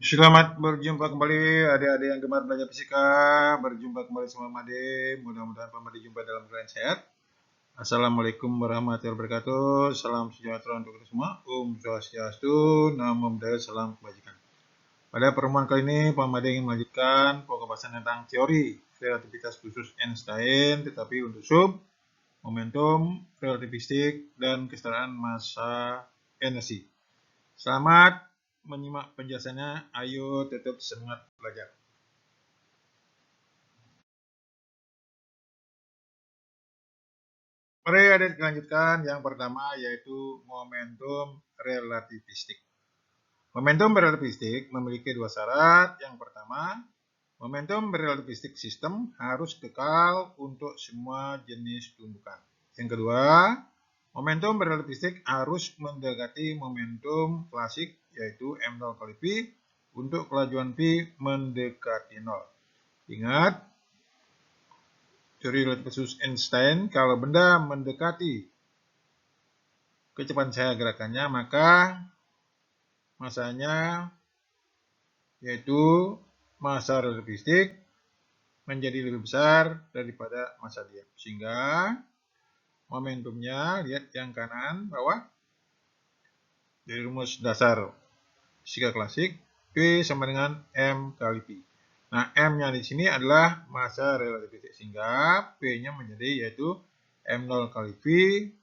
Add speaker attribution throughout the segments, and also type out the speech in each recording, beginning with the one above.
Speaker 1: Selamat berjumpa kembali adik-adik yang gemar belajar fisika. Berjumpa kembali sama Made. Mudah-mudahan Pak Made jumpa dalam keadaan sehat. Assalamualaikum warahmatullahi wabarakatuh. Salam sejahtera untuk kita semua. Swastiastu, Namo Buddhaya, salam kebajikan. Pada pertemuan kali ini Pak Made ingin melanjutkan pokok bahasan tentang teori relativitas khusus Einstein, tetapi untuk sub, momentum, relativistik, dan kesetaraan massa energi. Selamat menyimak penjelasannya. Ayo tetap semangat belajar. Mari adik lanjutkan yang pertama yaitu momentum relativistik. Momentum relativistik memiliki dua syarat. Yang pertama, momentum relativistik sistem harus kekal untuk semua jenis tumbukan. Yang kedua, momentum relativistik harus mendekati momentum klasik yaitu M0 kali Pi untuk kelajuan Pi mendekati 0. Ingat, teori relativitas Einstein, kalau benda mendekati kecepatan cahaya gerakannya, maka masanya yaitu massa relativistik menjadi lebih besar daripada massa dia. Sehingga momentumnya, lihat yang kanan bawah, dari rumus dasar fisika klasik, P sama dengan M kali Pi. Nah, M-nya di sini adalah massa relativistik, sehingga P-nya menjadi yaitu M0 kali V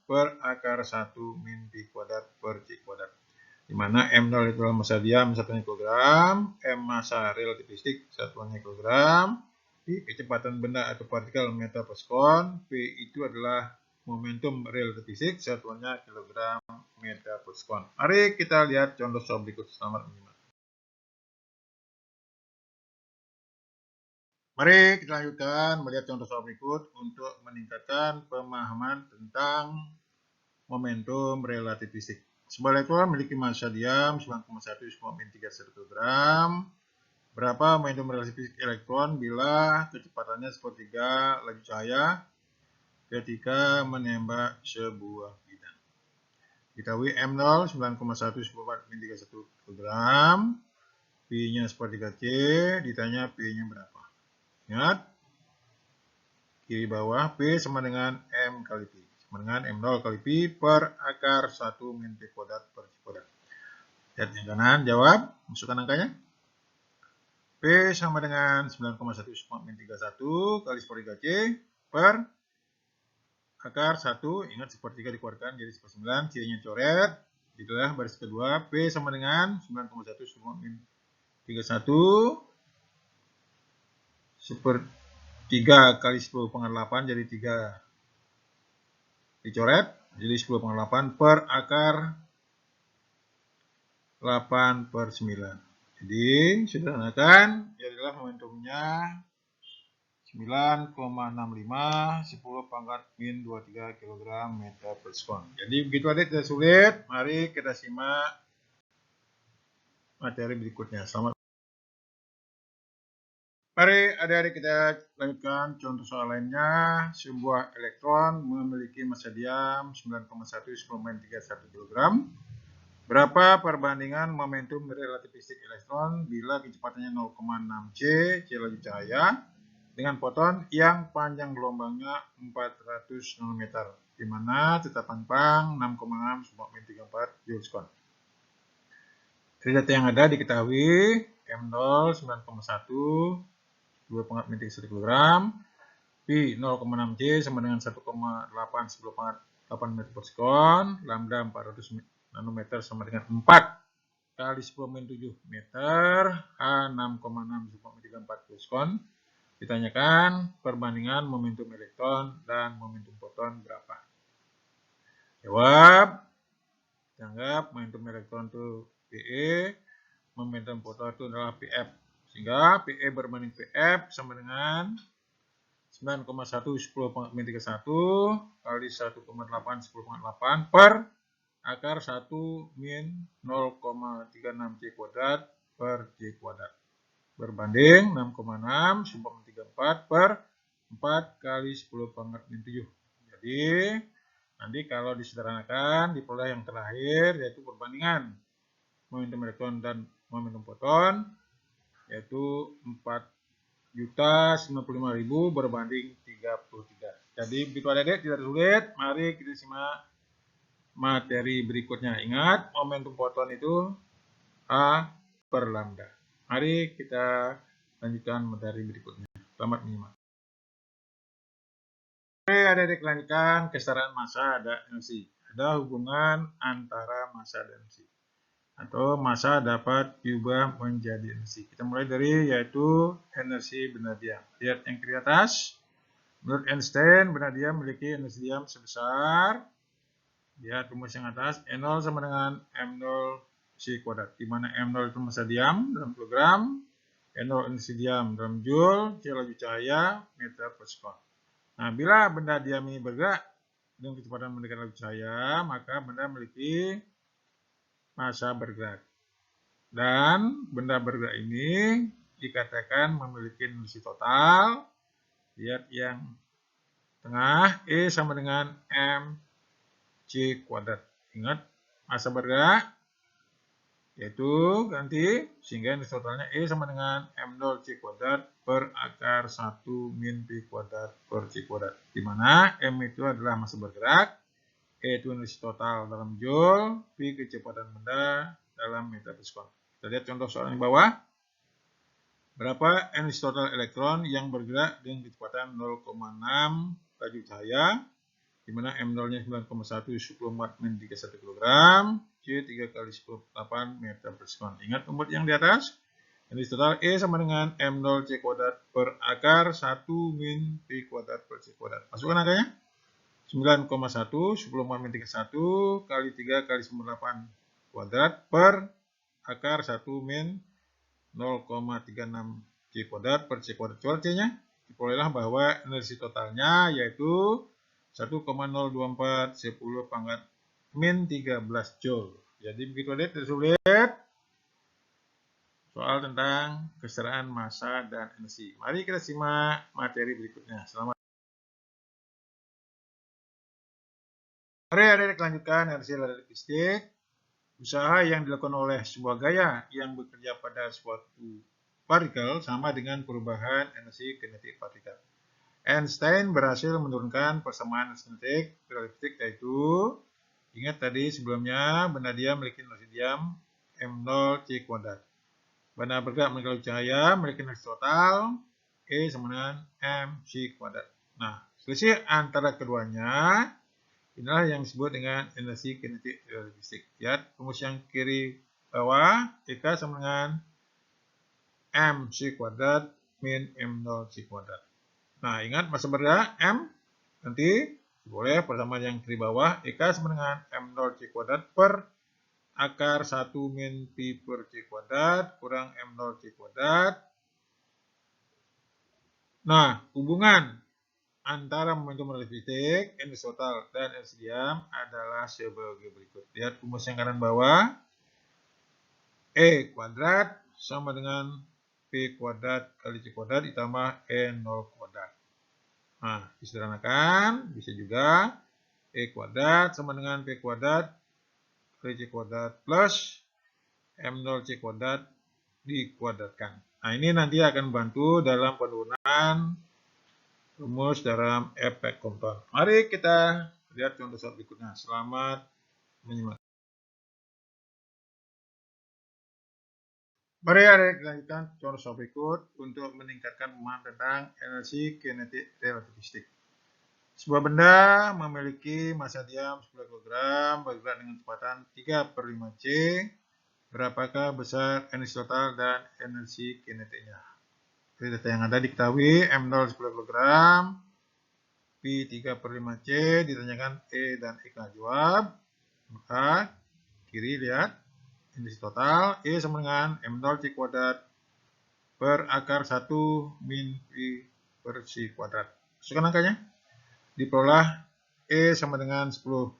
Speaker 1: per akar 1 min Pi kuadrat per C kuadrat. Di mana M0 itu adalah massa diam, satuannya kilogram, M massa relativistik, satuannya kilogram, P kecepatan benda atau partikel meter per sekon, P itu adalah momentum relativistik, satuannya kilogram meter per sekon. Mari kita lihat contoh soal berikut. Selamat menyimak. Mari kita lanjutkan melihat contoh soal berikut untuk meningkatkan pemahaman tentang momentum relativistik. Sebuah elektron memiliki massa diam 9,1 kg. Berapa momentum relativistik elektron bila kecepatannya sepertiga laju cahaya ketika menembak sebuah bidang? Diketahui M0 9,1 kg, Pi-nya sepertiga C, ditanya P-nya berapa. Ingat, kiri bawah P sama dengan M kali Pi. Sama dengan M0 kali Pi per akar 1 min Pi kuadrat per C kuadrat. Lihat yang kanan, jawab, masukkan angkanya. P sama dengan 9,1 kali sepertiga C per akar 1, ingat sepertiga dikeluarkan jadi sepersembilan, C-nya coret. Itulah baris kedua, P sama dengan 9,1 sepertiga kali 10 pangkat 8 jadi 3 dicoret, jadi 10 pangkat 8 per akar 8 per 9. Jadi sederhanakan, jadilah momentumnya 9,65 10 pangkat min 23 kg meter per sekon. Jadi begitu adik, tidak sulit. Mari kita simak materi berikutnya. Selamat. Mari adik-adik kita lanjutkan contoh soal lainnya. Sebuah elektron memiliki massa diam 9,1 kg. Berapa perbandingan momentum relativistik elektron bila kecepatannya 0,6 C, C laju cahaya, dengan foton yang panjang gelombangnya 400 nanometer, di mana tetapan pang 6,6 Joule sekon. Dari data yang ada diketahui M0 9,1 2 pangkat min 1 kg, Pi 0,6 C sama dengan 1,8 10 pangkat 8 meter per sekon, lambda 400 nanometer sama dengan 4 kali 10 min 7 meter, H 6,6 10 sekon. Ditanyakan perbandingan momentum elektron dan momentum foton berapa. Jawab, anggap momentum elektron itu PE, momentum foton itu adalah PF. Sehingga PE berbanding PF sama dengan 9,1 10 pangkat min 31 kali 1,8 10 pangkat 8 per akar 1 min 0,36 C kuadrat per C kuadrat. Berbanding 6,6 1034 per 4 kali 10 pangkat min 7. Jadi nanti kalau disederhanakan diperoleh yang terakhir yaitu perbandingan momentum elektron dan momentum foton, yaitu 4.095.000 berbanding 33. Jadi begitu adik-adik, tidak sulit. Mari kita simak materi berikutnya. Ingat, momentum foton itu A per lambda. Mari kita lanjutkan materi berikutnya. Selamat menyimak. Oke, adik-adik lanjutkan kesetaraan massa dan energi. Ada hubungan antara massa dan energi. Atau massa dapat diubah menjadi energi. Kita mulai dari yaitu energi benda diam. Lihat yang kiri atas. Menurut Einstein, benda diam memiliki energi diam sebesar, lihat rumus yang atas, E0 sama dengan M0 C kuadrat, di mana M0 itu massa diam dalam kilogram, E0 energi diam dalam joule, C laju cahaya, meter per sekon. Nah, bila benda diam ini bergerak dengan kecepatan mendekati laju cahaya, maka benda memiliki massa bergerak. Dan benda bergerak ini dikatakan memiliki energi total. Lihat yang tengah, E sama dengan mc kuadrat. Ingat, massa bergerak, yaitu ganti, sehingga energi totalnya E sama dengan M0 C kuadrat per akar 1 min P kuadrat per C kuadrat. Di mana M itu adalah massa bergerak, E itu energi total dalam joule, P kecepatan benda dalam meter per sekon. Kita lihat contoh soal yang bawah. Berapa energi total elektron yang bergerak dengan kecepatan 0,6 laju cahaya, di mana M0-nya 9,1 10 min 31 kg, C 3 kali 10 8 meter per sekon. Ingat rumus yang di atas. Energi total E sama dengan M0 C kuadrat per akar 1 min P kuadrat per C kuadrat. Masukkan angkanya. 9,1 10 min 31 kali 3 kali 98 kuadrat per akar 1 min 0,36 C kuadrat per C kuadrat. Coba C-nya. Diperolehlah bahwa energi totalnya yaitu 1,024 10 pangkat min 13 joule. Jadi begitu adik, tidak sulit. Soal tentang kesetaraan massa dan energi. Mari kita simak materi berikutnya. Selamat. Mari adik lanjutkan energi relativistik. Usaha yang dilakukan oleh sebuah gaya yang bekerja pada suatu partikel sama dengan perubahan energi kinetik partikel. Einstein berhasil menurunkan persamaan kinetik relativistik, yaitu ingat tadi sebelumnya benda diam memiliki energi diam M0 C kuadrat. Benda bergerak mengelilingi cahaya memiliki energi total E sama dengan mc kuadrat. Nah, selisih antara keduanya inilah yang disebut dengan energi kinetik relativistik. Lihat rumus yang kiri bawah, EK sama dengan mc kuadrat min M0 C kuadrat. Nah, ingat massa bergerak M, nanti boleh persamaan yang kiri bawah, EK sama dengan M0 C kuadrat per akar 1 min Pi per C kuadrat kurang M0 C kuadrat. Nah, hubungan antara momentum relativistik, energi total, dan energi diam adalah sebagai berikut. Lihat rumus yang kanan bawah, E kuadrat sama dengan P kuadrat kali C kuadrat ditambah E0 kuadrat. Nah, disederhanakan, bisa juga E kuadrat sama dengan P kuadrat kali C kuadrat plus M0 C kuadrat dikuadratkan. Nah, ini nanti akan membantu dalam penurunan rumus dalam efek Compton. Mari kita lihat contoh soal berikutnya. Selamat menyimak. Mari kita lanjutkan contoh soal berikut untuk meningkatkan pemahaman tentang energi kinetik relativistik. Sebuah benda memiliki massa diam 10 kg bergerak dengan kecepatan 3/5 C. Berapakah besar energi total dan energi kinetiknya? Dari data yang ada diketahui M0 10 kg, Pi 3/5 C, ditanyakan E dan EK. Jawab. Maka kiri lihat energi total E sama dengan M0 C kuadrat per akar 1 min Pi per C kuadrat. Masukkan angkanya. Diperoleh E sama dengan 10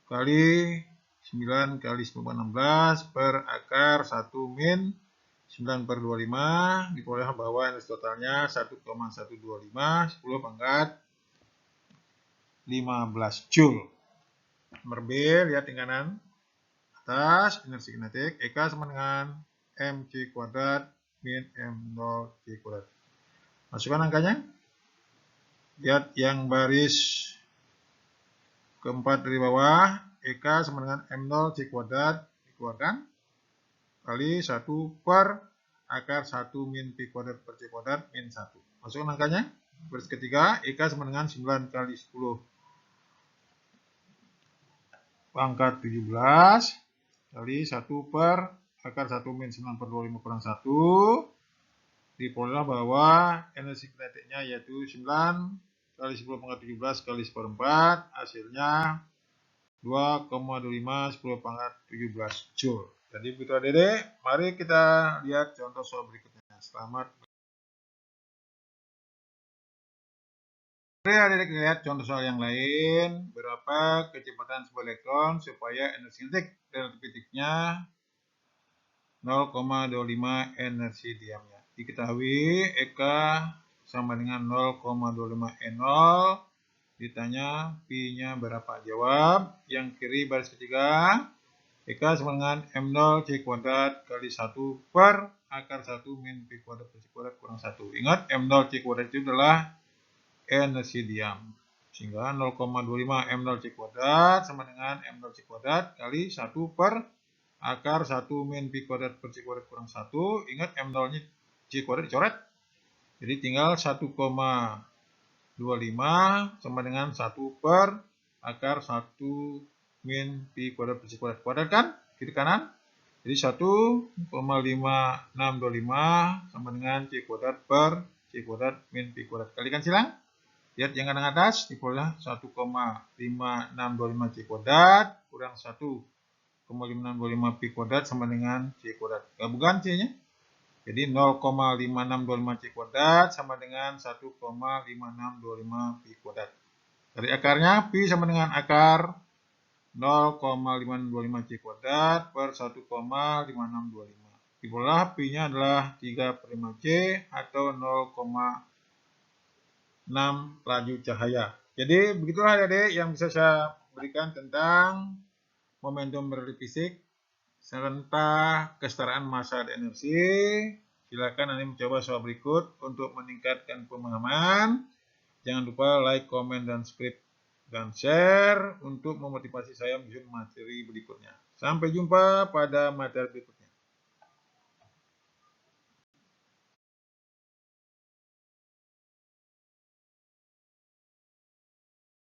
Speaker 1: kali 9 kali 10/16 per akar 1 min 9/25. Diperoleh bahwa energi totalnya 1,125 10 pangkat 15 joule. Nomor B, lihat di kanan. atas inersi kinetik EK sama dengan mc kuadrat min m0 c kuadrat. Masukkan angkanya. Lihat yang baris keempat dari bawah, EK sama dengan m0 c kuadrat dikeluarkan kali 1 per akar 1 min pi kuadrat per c kuadrat min 1. Masukkan angkanya. Baris ketiga, EK sama dengan 9 kali 10 pangkat 17 kali 1 per akar 1 min 9 per 25 kurang 1. Diperoleh bahwa energi kinetiknya yaitu 9 kali 10 pangkat 17 kali 1/4, hasilnya 2,25 10 pangkat 17 Joule. Jadi begitu adik-adik, mari kita lihat contoh soal berikutnya. Selamat. Mari adik-adik lihat contoh soal yang lain. Berapa kecepatan sebuah elektron supaya energi kinetik relatifnya 0,25 energi diamnya. Diketahui EK sama dengan 0,25 E0. Ditanya pi-nya berapa? Jawab yang kiri baris ketiga. EK sama dengan M0 C kuadrat kali 1 per akar 1 min pi kuadrat per C kuadrat kurang 1. Ingat M0 C kuadrat itu adalah energi diam. Sehingga 0,25 M0 C kuadrat sama dengan M0 C kuadrat kali 1 per akar 1 min pi kuadrat per C kuadrat kurang 1. Ingat M0-nya C kuadrat dicoret. Jadi tinggal 1,25 sama dengan 1 per akar 1 min pi kuadrat per C kuadrat. Kuadrat kan? Kiri kanan. Jadi 1,5625 sama dengan C kuadrat per C kuadrat min pi kuadrat. Kalikan silang. Lihat yang kanan atas, diperoleh 1,5625 C kuadrat kurang 1,5625 pi kuadrat sama dengan C kuadrat. Gabungan C-nya. Jadi 0,5625 C kuadrat sama dengan 1,5625 pi kuadrat. Dari akarnya, pi sama dengan akar 0,525 C kuadrat per 1,5625. Diperoleh pi-nya adalah 3/5 C atau 0,6 laju cahaya. Jadi begitulah adik-adik yang bisa saya berikan tentang momentum berarti fisik serta kesetaraan massa dan energi. Silakan Anda mencoba soal berikut untuk meningkatkan pemahaman. Jangan lupa like, komen, dan subscribe dan share untuk memotivasi saya menyusun materi berikutnya. Sampai jumpa pada materi berikutnya.